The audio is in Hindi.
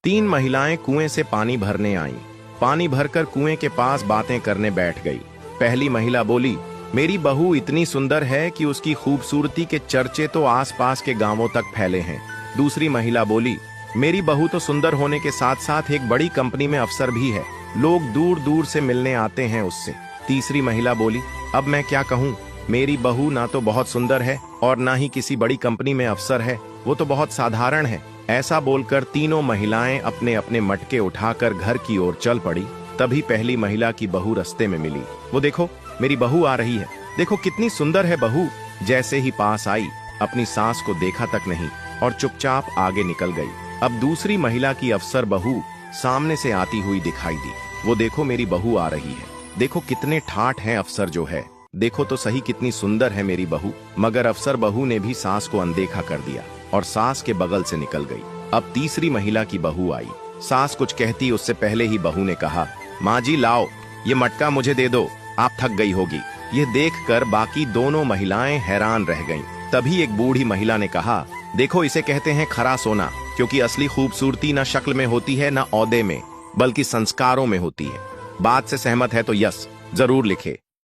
तीन महिलाएं कुएं से पानी भरने आईं। पानी भरकर कुएं के पास बातें करने बैठ गई। पहली महिला बोली, मेरी बहू इतनी सुंदर है कि उसकी खूबसूरती के चर्चे तो आसपास के गांवों तक फैले हैं। दूसरी महिला बोली, मेरी बहू तो सुंदर होने के साथ साथ एक बड़ी कंपनी में अफसर भी है, लोग दूर दूर से मिलने आते हैं उससे। तीसरी महिला बोली, अब मैं क्या कहूँ, मेरी बहू ना तो बहुत सुंदर है और ना ही किसी बड़ी कंपनी में अफसर है, वो तो बहुत साधारण है। ऐसा बोलकर तीनों महिलाएं अपने अपने मटके उठाकर घर की ओर चल पड़ी। तभी पहली महिला की बहू रास्ते में मिली। वो देखो, मेरी बहू आ रही है, देखो कितनी सुंदर है बहू। जैसे ही पास आई, अपनी सास को देखा तक नहीं और चुपचाप आगे निकल गई। अब दूसरी महिला की अफसर बहू सामने से आती हुई दिखाई दी। वो देखो, मेरी बहू आ रही है, देखो कितने ठाठ हैं अफसर जो है, देखो तो सही कितनी सुंदर है मेरी बहू। मगर अफसर बहू ने भी सास को अनदेखा कर दिया और सास के बगल से निकल गई। अब तीसरी महिला की बहू आई। सास कुछ कहती उससे पहले ही बहू ने कहा, माँ जी लाओ, ये मटका मुझे दे दो, आप थक गई होगी। ये देखकर बाकी दोनों महिलाएं हैरान रह गईं। तभी एक बूढ़ी महिला ने कहा, देखो इसे कहते हैं खरा सोना, क्योंकि असली खूबसूरती न शक्ल में होती है न औदे में, बल्कि संस्कारों में होती है। बात से सहमत है तो यस जरूर लिखे।